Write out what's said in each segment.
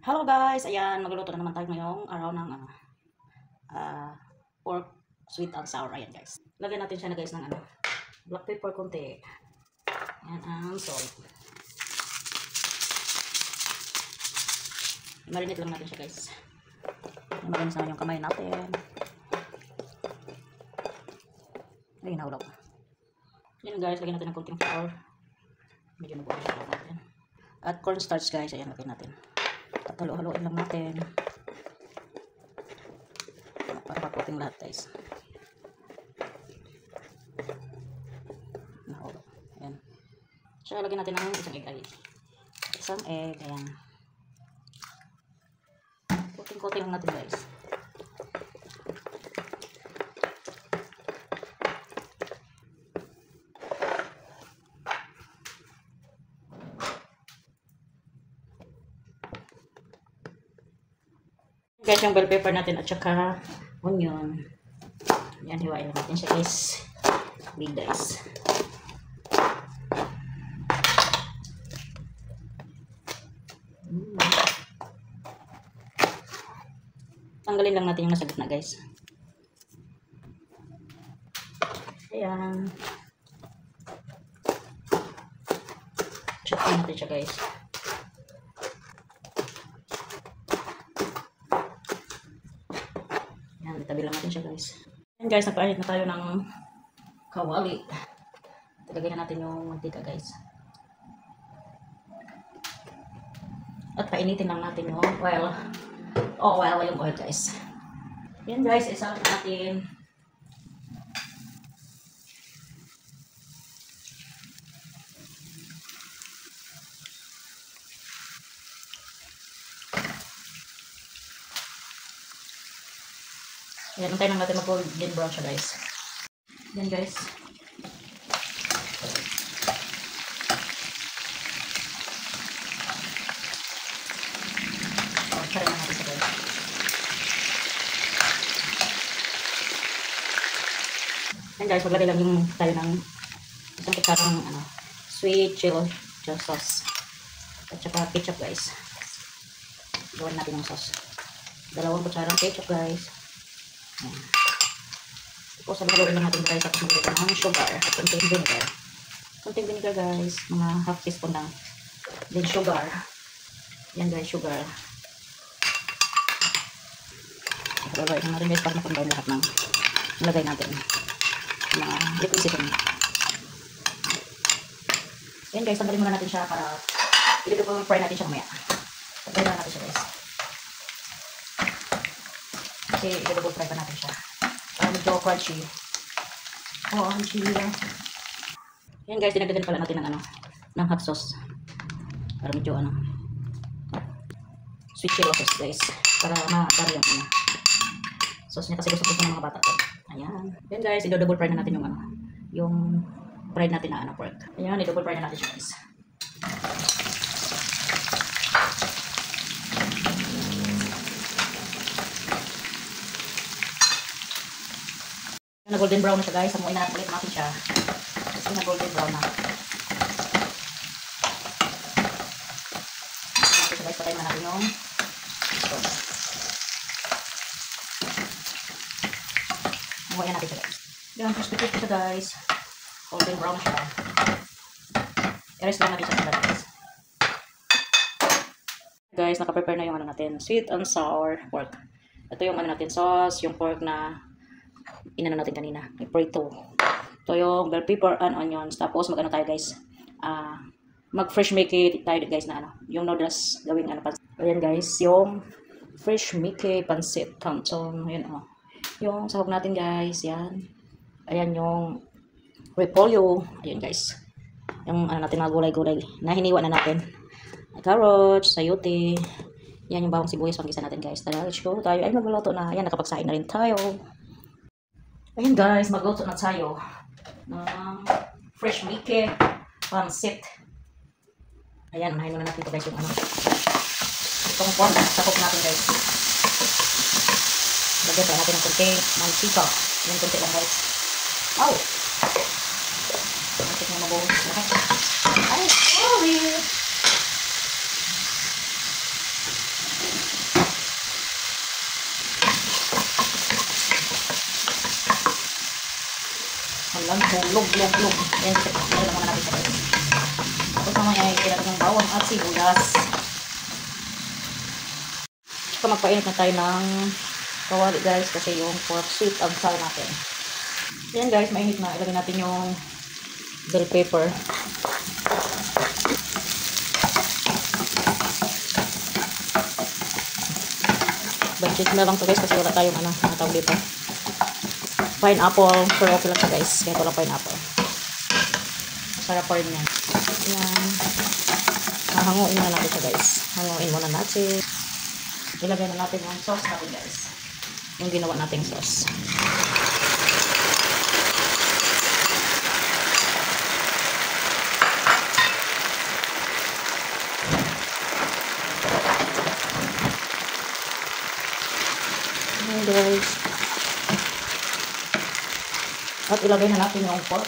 Hello guys, ayan, magluluto na naman tayo ngayong araw ng ah, pork sweet and sour. Ayan guys. Lagyan natin siya na guys ng black pepper konti. Ayan ang salt. Marinate lang natin siya guys. Maganis naman yung kamay natin. Ay, nahulog. Ayan guys, lagyan natin ng konting flour. Medyo mabuhay siya natin. At cornstarch guys, ayan, lagyan natin. At halo-haloin lang natin. Para maputing lahat guys. Nahulog. Ayan. So, lagyan natin ng isang egg. Isang egg, ayan. Coating-coating lang natin guys. Guys, yung bell pepper natin at saka onion. Yan, hiwain lang natin siya guys. Big guys. Tanggalin lang natin yung nasa gitna guys. Ayan. Chopping natin siya guys. Ayan, itabi lang natin siya guys. Ayan guys, nagpainit na tayo ng kawali. Ilagay na natin yung mantika guys. At painitin lang natin yung oil. Yung oil guys. Ayan guys, isa natin. Ayan, antayin lang natin mag-golden brown siya guys. Ayan guys. Try lang natin sa guys. Ayan guys, maglagay lang yung tayo ng isang kutsarang sweet chili sauce. At saka ketchup guys. Gawin natin yung sauce. 2 kutsarang ketchup guys. Ayan. Tapos sabihin lang natin guys, tapos maglagay ng sugar at konting vinegar. Konting vinegar guys, mga half teaspoon lang. Then sugar. Yan guys, sugar. Lagay na natin guys para makumbay lahat ng nilagay natin. Mga liquid. Yan guys, tanggalin muna natin siya para i-double fry natin siya mamaya. Tanggalin na natin siya guys. Kasi i-double fry pa natin siya. Para medyo crunchy. Crunchy. Yan guys, dinagdagan pala natin ng hot sauce. Para medyo sweet chili sauce guys. Para ma-tari yung sauce niya kasi gusto ng mga bata ko. Ayan. Yan guys, i-double fry na natin yung fried natin na pork. Ayan, i-double fry na natin siya guys. Na golden brown na siya guys. Samuin na ulit natin siya. Kasi na golden brown na. Natin siya guys, patayin na natin yung sauce. Samuin natin siya guys. Yan, crispy siya guys. Golden brown na siya. I-rest lang natin siya guys. Guys, naka-prepare na yung natin. Sweet and sour pork. Ito yung natin sauce. Yung pork na inano natin kanina, prito. Ito yung bell pepper and onions. Tapos tayo guys, mag fresh make tayo guys na yung noodles gawing pansit. Ayan guys, yung fresh make pansit canton. Ayan yung sahog natin guys, yan. Ayan yung repolyo. Ayan guys, yung natin mga gulay-gulay na hiniwa na natin. Carrots, sayote. Yan yung bawang sibuyas pang-gisa natin guys. Tara, let's go. Tayo ay magluluto na. Ayan, nakapagsain na rin tayo. Ayan guys, magluto na tayo ng fresh make pansit. Ayan, unahin muna natin ito guys yung itong pork na sakop natin guys. Lagyan tayo natin ng konting mantika. Ayan, konti lang guys. Wow! Mantik na mabuhos. Ay, sorry! mahulog. Yan, ito lang natin sa guys. Tapos mamaya ay kailangan ng bawang at sibuyas. Saka magpainit na tayo ng kawali guys kasi yung pork sweet and sour natin. Yan guys, mainit na. Ilagay natin yung bell pepper. Budget na lang to guys kasi wala tayong tawag dito. Pineapple. Pero okay lang to guys. Ganito lang pineapple. Sarap pa rin yan. Yan. Hanguin muna natin siya guys. Hanguin muna natin. Ilagay na natin yung sauce natin guys. Yung ginawa nating sauce. Ayan guys. At ilagay na natin yung pork.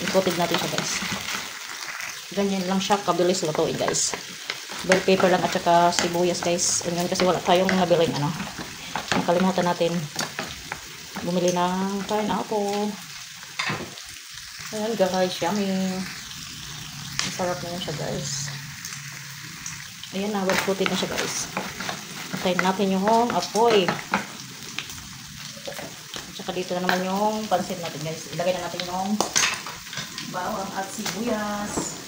Ikutin natin siya guys. Ganyan lang siya kabilis lutuin guys. Bell pepper lang at saka sibuyas guys. Ganyan kasi wala tayong nabiling nakalimutan natin bumili ng pineapple. Ayan guys, yummy. Masarap na yun siya guys. Ayan na, well coated na siya guys. Patayin natin yung apoy. At saka dito na naman yung pansit natin guys. Ilagay na natin yung bawang at sibuyas.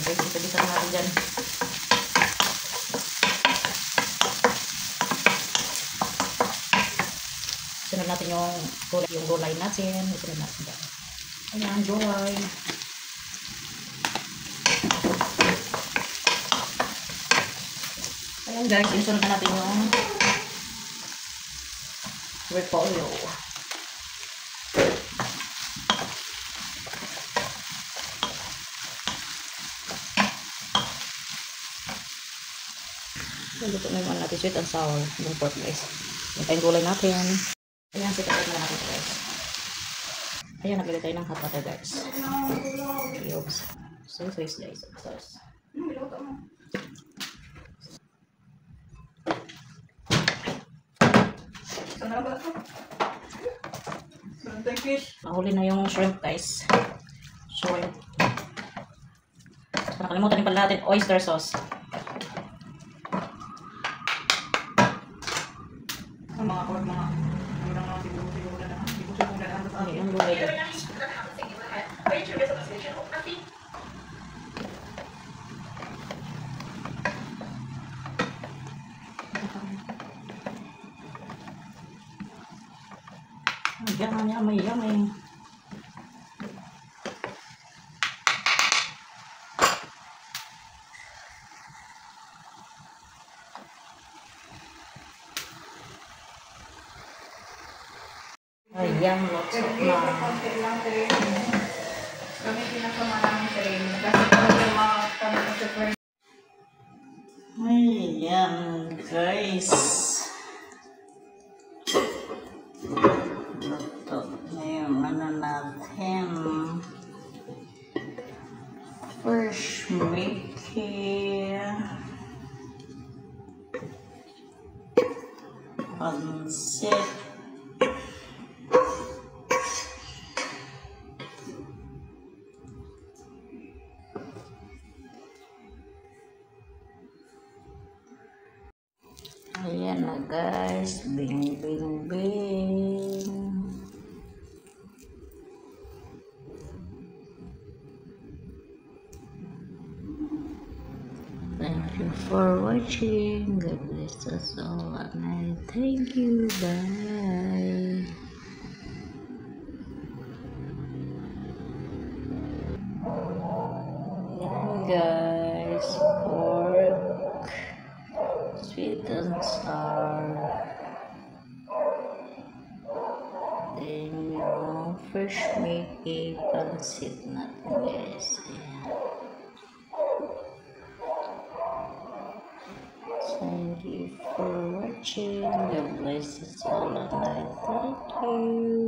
Isa-isa natin dyan. Sunod natin yung gulay natin. Sunod natin dyan. Ayan, gulay. Ayan guys, sunod na natin yung repolyo. Luto na yung natin, sweet and sour. Yung pork guys. Yung tayong gulay natin. Ayan, sikat na natin guys. Ayan, naglagay tayo ng hot water guys. Cubes. Sauce guys. Sauce. Nahuli na yung shrimp guys. Shrimp. Nakalimutan din pala natin oyster sauce. Mga pork, mga yung gulay ko. Yummy. Ayan, lots of na. Kami pinakamaraming train. Kasi kung yung mga kami. Ayan, guys. Luto na yung natin. Fresh Mickey. Pansit. Ayan na guys, bing. Thank you for watching. God bless us all and thank you. Bye. Guys, pork, sweet and sour. Then yung fresh Mickey pansit natin guys. Thank you for watching. God bless us all and I thank you.